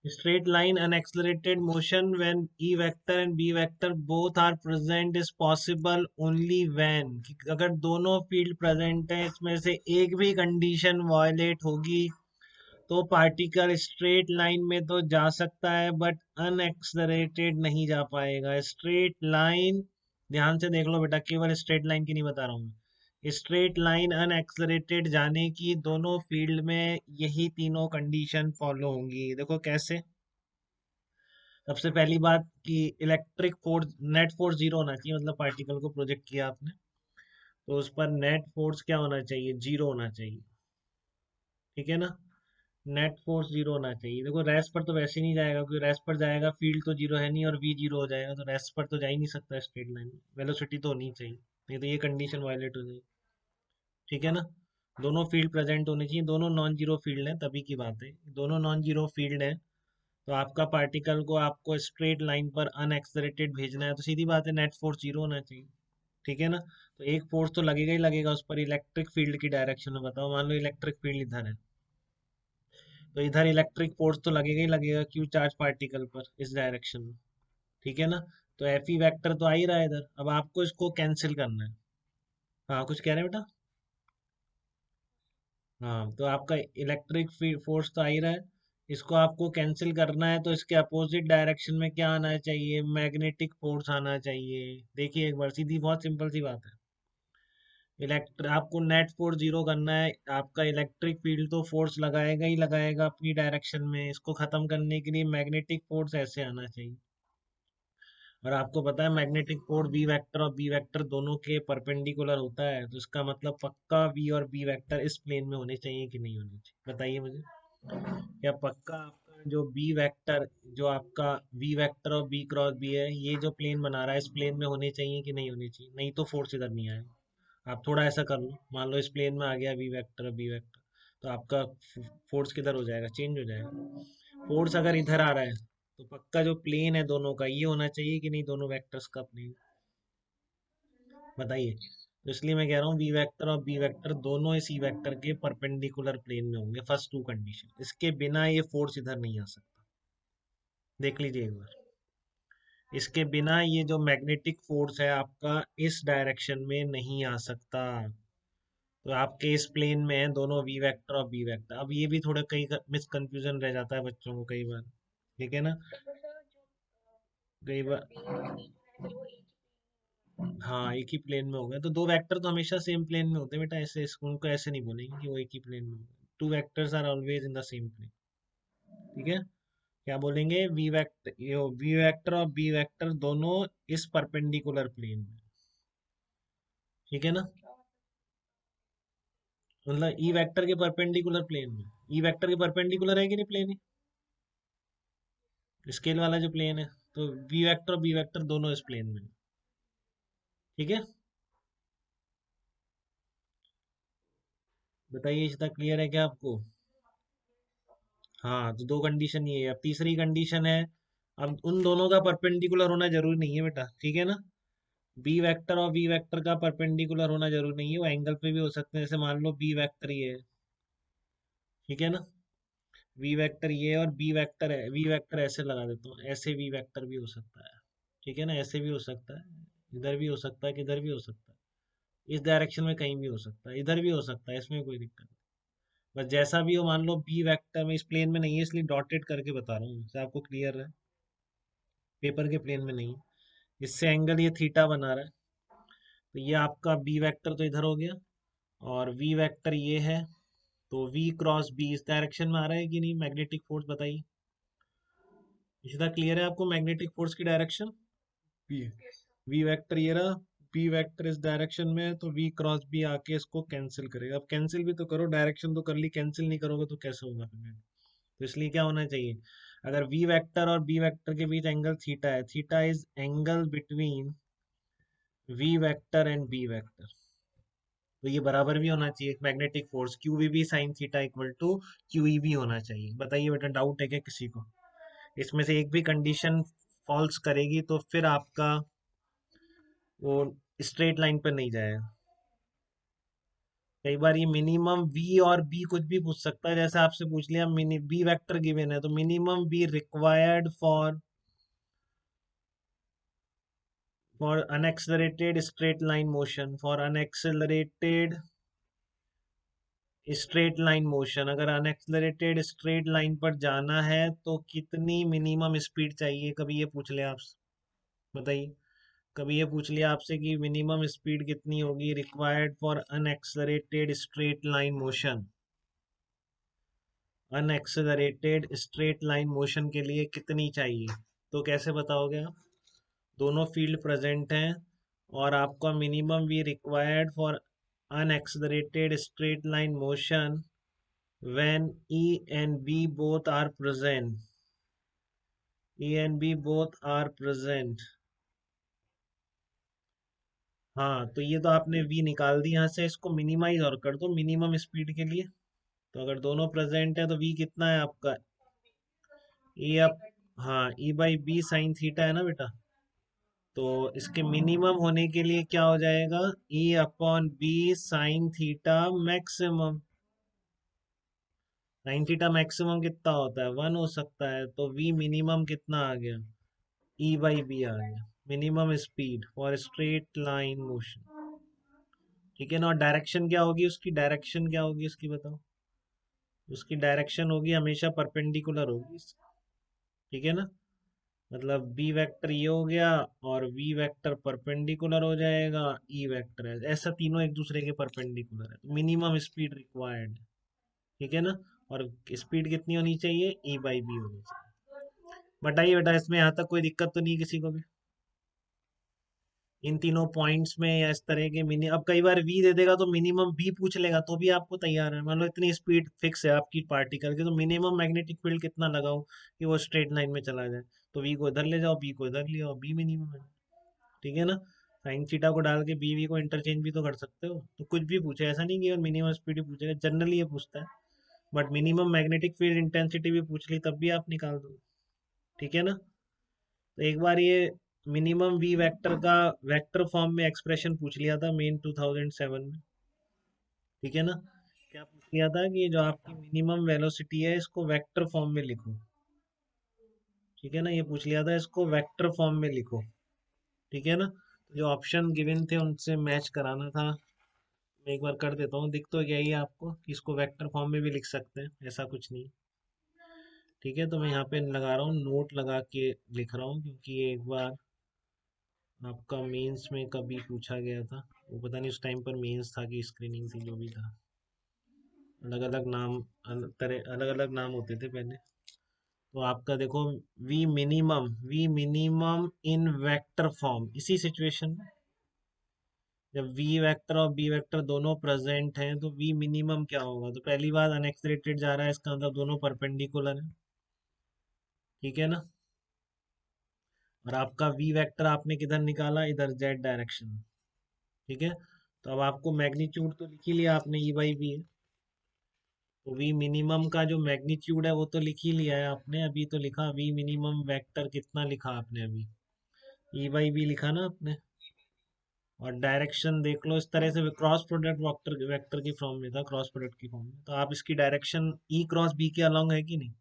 Straight line and accelerated motion when E vector and B vector both are present is possible only when, अगर दोनों field present है इसमें से एक भी कंडीशन वायलेट होगी तो पार्टिकल स्ट्रेट लाइन में तो जा सकता है बट अनएक्सलरेटेड नहीं जा पाएगा। स्ट्रेट लाइन, ध्यान से देख लो बेटा, केवल स्ट्रेट लाइन की नहीं बता रहा हूँ, स्ट्रेट लाइन अनएक्सलरेटेड जाने की दोनों फील्ड में यही तीनों कंडीशन फॉलो होंगी। देखो कैसे। सबसे पहली बात कि electric force, net force zero होना चाहिए, मतलब पार्टिकल को प्रोजेक्ट किया आपने तो उस पर नेट फोर्स क्या होना चाहिए, जीरो होना चाहिए। ठीक है ना, नेट फोर्स जीरो होना चाहिए। देखो रेस्ट पर तो वैसे ही नहीं जाएगा, क्योंकि रेस्ट पर जाएगा फील्ड तो जीरो है नहीं और वी जीरो हो जाएगा, तो रेस्ट पर तो जा ही नहीं सकता स्ट्रेट लाइन में, वेलोसिटी तो होनी चाहिए, नहीं तो ये कंडीशन वायलेट हो जाएगी। ठीक है ना, दोनों फील्ड प्रेजेंट होने चाहिए, दोनों नॉन जीरो फील्ड है तभी की बात है, दोनों नॉन जीरो फील्ड है तो आपका पार्टिकल को आपको स्ट्रेट लाइन पर अनएक्सलरेटेड भेजना है तो सीधी बात है नेट फोर्स जीरो होना चाहिए। ठीक है ना, तो एक फोर्स तो लगेगा ही लगेगा उस पर, इलेक्ट्रिक फील्ड की डायरेक्शन में बताओ, मान लो इलेक्ट्रिक फील्ड इधर है तो इधर इलेक्ट्रिक फोर्स तो लगेगा ही लगेगा, क्यू चार्ज पार्टिकल पर इस डायरेक्शन में। ठीक है ना, तो एफ ई वैक्टर तो आ ही रहा है इधर, अब आपको इसको कैंसिल करना है। हाँ कुछ कह रहे हैं बेटा। हाँ तो आपका इलेक्ट्रिक फोर्स तो आ ही रहा है, इसको आपको कैंसिल करना है तो इसके अपोजिट डायरेक्शन में क्या आना चाहिए, मैग्नेटिक फोर्स आना चाहिए। देखिए एक बार, सीधी बहुत सिंपल सी बात है। आपको नेट फोर्स जीरो करना है, आपका इलेक्ट्रिक फील्ड तो फोर्स लगाएगा ही लगाएगा अपनी डायरेक्शन में, इसको खत्म करने के लिए मैग्नेटिक फोर्स ऐसे आना चाहिए। और आपको पता है मैग्नेटिक फोर्स बी वेक्टर और बी वेक्टर दोनों के परपेंडिकुलर होता है, तो इसका मतलब पक्का बी और बी वेक्टर इस प्लेन में होने चाहिए कि नहीं होने चाहिए, बताइए मुझे। क्या पक्का आपका जो बी वेक्टर, जो आपका बी वेक्टर और बी क्रॉस बी है, ये जो प्लेन बना रहा है इस प्लेन में होने चाहिए कि नहीं होने चाहिए, नहीं तो फोर्स इधर नहीं आएगा। आप थोड़ा ऐसा कर लो, मान लो इस प्लेन में आ गया बी वेक्टर और बी वेक्टर, तो आपका फोर्स किधर हो जाएगा, चेंज हो जाएगा। फोर्स अगर इधर आ रहा है तो पक्का जो प्लेन है दोनों का ये होना चाहिए कि नहीं, दोनों वेक्टर्स का प्लेन, बताइए। तो इसलिए मैं कह रहा हूँ बी वेक्टर और बी वेक्टर दोनों इस ई वेक्टर के परपेंडिकुलर प्लेन में होंगे, फर्स्ट टू कंडीशन, इसके बिना ये फोर्स इधर नहीं आ सकता। देख लीजिए एक बार, इसके बिना ये जो मैग्नेटिक फोर्स है आपका इस डायरेक्शन में नहीं आ सकता। तो आपके इस प्लेन में है दोनों वी वेक्टर और बी वेक्टर। अब ये भी थोड़ा कई मिस कंफ्यूजन रह जाता है बच्चों को कई बार। ठीक है ना, कई बार। हाँ एक ही प्लेन में हो गया तो दो वेक्टर तो हमेशा सेम प्लेन में होते हैं बेटा, ऐसे उनको ऐसे नहीं बोलेंगे कि वो एक ही प्लेन में होगा, two vectors are always in the same plane. ठीक है, क्या बोलेंगे, वी वेक्टर और बी वेक्टर दोनों इस परपेंडिकुलर प्लेन में। ठीक है ना, मतलब ई वेक्टर के परपेंडिकुलर प्लेन में, ई वेक्टर के परपेंडिकुलर है कि नहीं प्लेन, स्केल वाला जो प्लेन है, तो वी वेक्टर और बी वेक्टर दोनों इस प्लेन में। ठीक है, बताइए इतना क्लियर है क्या आपको। हाँ तो दो कंडीशन ये है, अब तीसरी कंडीशन है, अब उन दोनों का परपेंडिकुलर होना जरूरी नहीं है बेटा। ठीक है ना, बी वेक्टर और वी वेक्टर का परपेंडिकुलर होना जरूरी नहीं है, वो एंगल पे भी हो सकते हैं, जैसे मान लो बी वेक्टर ये है। ठीक है ना, वी वेक्टर ये है और बी वेक्टर है, वी वेक्टर ऐसे लगा देता हूँ, ऐसे वी वेक्टर भी हो सकता है। ठीक है ना, ऐसे भी हो सकता है, इधर भी हो सकता है, किधर भी हो सकता है, इस डायरेक्शन में कहीं भी हो सकता है, इधर भी हो सकता है, इसमें कोई दिक्कत नहीं। बस जैसा भी हो, मान लो बी वेक्टर में इस प्लेन में नहीं है इसलिए डॉटेड करके बता रहा हूँ, इससे आपको क्लियर है, पेपर के प्लेन में नहीं है, इससे एंगल ये थीटा बना रहा है, तो ये आपका बी वेक्टर तो इधर हो गया और वी वेक्टर ये है, तो वी क्रॉस बी इस डायरेक्शन में आ रहा है कि नहीं मैग्नेटिक फोर्स, बताइए। इतना क्लियर है आपको मैग्नेटिक फोर्स की डायरेक्शन, वी वी वेक्टर ये रहा, बी वेक्टर इस डायरेक्शन में है तो वी क्रॉस बी आके इसको कैंसिल करेगा। अब कैंसिल भी तो करो, डायरेक्शन तो कर ली, कैंसिल नहीं करोगे तो कैसे होगा फिर। तो इसलिए क्या होना चाहिए, अगर वी वेक्टर और बी वेक्टर के बीच एंगल थीटा है, theta is angle between V vector and B vector, तो ये बराबर भी होना चाहिए magnetic force Q V B sine theta equal to Q E B होना चाहिए। बताइए बेटा, डाउट है क्या किसी को, इसमें से एक भी कंडीशन फॉल्स करेगी तो फिर आपका वो स्ट्रेट लाइन पर नहीं जाएगा। कई बार ये मिनिमम वी और बी कुछ भी पूछ सकता है, जैसे आपसे पूछ लिया मिनी बी वेक्टर गिवन है तो minimum be required for unaccelerated straight line motion, for unaccelerated straight line motion, अगर अनएक्सेलरेटेड स्ट्रेट लाइन पर जाना है तो कितनी मिनिमम स्पीड चाहिए, कभी ये पूछ लिया आपसे, बताइए। कभी ये पूछ लिया आपसे कि मिनिमम स्पीड कितनी होगी required for unaccelerated straight line motion, unaccelerated straight line motion के लिए कितनी चाहिए, तो कैसे बताओगे आप। दोनों फील्ड प्रेजेंट हैं और आपका मिनिमम भी required for unaccelerated straight line motion when E and B both are present, E and B both are present। हाँ तो ये तो आपने V निकाल दी यहाँ से, इसको मिनिमाइज और कर दो मिनिमम स्पीड के लिए। तो अगर दोनों प्रेजेंट है तो V कितना है आपका, E अप, हाँ E by B sine theta है ना बेटा। तो इसके मिनिमम होने के लिए क्या हो जाएगा, E upon B sine theta maximum. Sine theta maximum कितना होता है, 1 हो सकता है, तो V मिनिमम कितना आ गया, ई बाई बी आ गया, minimum speed for straight line motion. ठीक है ना, और डायरेक्शन क्या होगी उसकी, डायरेक्शन क्या होगी उसकी बताओ। उसकी डायरेक्शन होगी हमेशा परपेंडिकुलर होगी, ठीक है ना। मतलब बी वेक्टर ये हो गया और वी वेक्टर परपेंडिकुलर हो जाएगा, ई वेक्टर है, ऐसा तीनों एक दूसरे के परपेंडिकुलर है, मिनिमम स्पीड रिक्वायर्ड, ठीक है ना। और स्पीड कितनी होनी चाहिए, ई बाई बी होनी चाहिए। बताइए बेटा इसमें यहाँ तक कोई दिक्कत तो नहीं किसी को भी, इन तीनों पॉइंट्स में या इस तरह के मिनी, अब कई बार वी दे देगा तो मिनिमम वी पूछ लेगा तो भी आपको तैयार है, मान लो इतनी स्पीड फिक्स है आपकी पार्टिकल की तो मिनिमम मैग्नेटिक फील्ड कितना लगाओ कि वो स्ट्रेट लाइन में चला जाए, तो वी को इधर ले जाओ, बी को इधर ले आओ, बी मिनिमम है, ठीक है ना। साइन थीटा को डाल के बी वी को इंटरचेंज भी तो कर सकते हो, तो कुछ भी पूछे, ऐसा नहीं कि मिनिमम स्पीड ही पूछेगा, जनरली ये पूछता है। But minimum magnetic field intensity भी पूछ ली तब भी आप निकाल दो, ठीक है ना। तो एक बार ये मिनिमम वी वेक्टर का वेक्टर फॉर्म में एक्सप्रेशन पूछ लिया था मेन 2007 में, ठीक है ना। क्या पूछ लिया था कि जो आपकी मिनिमम वेलोसिटी है इसको वेक्टर फॉर्म में लिखो, ठीक है ना, ये पूछ लिया था इसको वेक्टर फॉर्म में लिखो, ठीक है ना। तो जो ऑप्शन गिवन थे उनसे मैच कराना था, मैं एक बार कर देता हूँ, दिख तो गया ही है आपको कि इसको वेक्टर फॉर्म में भी लिख सकते हैं, ऐसा कुछ नहीं, ठीक है। तो मैं यहाँ पे लगा रहा हूँ नोट लगा के लिख रहा हूँ, क्योंकि ये एक बार आपका मेंस में कभी पूछा गया था, वो पता नहीं उस टाइम पर मेंस था कि स्क्रीनिंग थी, जो भी था, अलग अलग नाम, अलग अलग नाम होते थे पहले। तो आपका देखो V minimum in vector form, इसी सिचुएशन में जब वी वेक्टर और बी वेक्टर दोनों प्रेजेंट हैं तो वी मिनिमम क्या होगा, तो पहली बात अनएक्सलेटेड जा रहा है, इसका मतलब दोनों परपेंडिकुलर है, ठीक है ना। और आपका वी वेक्टर आपने किधर निकाला, इधर जेड डायरेक्शन, ठीक है। तो अब आपको मैग्नीट्यूड तो लिख ही लिया आपने, ई बाई बी है, तो वी मिनिमम का जो मैग्नीट्यूड है वो तो लिख ही लिया है आपने, अभी तो लिखा वी मिनिमम वेक्टर कितना लिखा आपने अभी, ई बाई बी लिखा ना आपने। और डायरेक्शन देख लो, इस तरह से क्रॉस प्रोडक्ट वेक्टर वेक्टर की फॉर्म में था, क्रॉस प्रोडक्ट की फॉर्म में, तो आप इसकी डायरेक्शन ई क्रॉस बी के अलोंग है कि नहीं।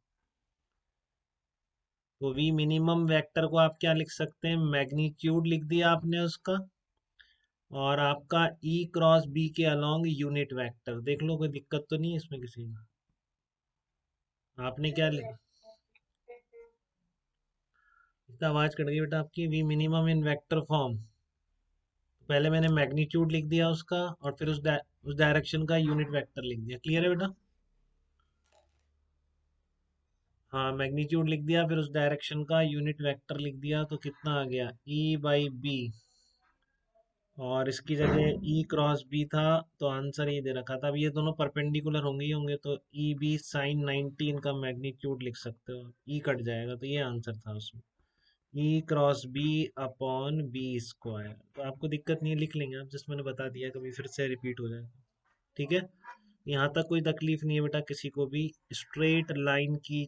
तो वी मिनिमम वेक्टर को आप क्या लिख सकते हैं, मैग्नीट्यूड लिख दिया आपने उसका, और आपका ई क्रॉस बी के अलोंग यूनिट वेक्टर, देख लो कोई दिक्कत तो नहीं है इसमें किसी में, आपने क्या लिखा। इसका आवाज कट गई बेटा आपकी, V minimum in vector form, पहले मैंने मैग्नीट्यूड लिख दिया उसका और फिर उस डायरेक्शन का यूनिट वेक्टर लिख दिया, क्लियर है बेटा। हाँ मैग्नीट्यूड लिख दिया फिर उस डायरेक्शन का यूनिट वेक्टर लिख दिया, तो कितना आ गया, ई बाई बी, और इसकी जगह ई क्रॉस बी था, तो आंसर ये दे रखा था, अब ये दोनों परपेंडिकुलर होंगे ही होंगे, तो ई बी साइन 90 का मैग्नीट्यूड लिख सकते हो, ई कट जाएगा, तो ये आंसर था उसमें, E cross B upon B square. तो आपको दिक्कत नहीं है, लिख लेंगे आप, जस्ट मैंने बता दिया, कभी फिर से रिपीट हो जाएगा, ठीक है। यहाँ तक कोई तकलीफ नहीं है बेटा किसी को भी, स्ट्रेट लाइन की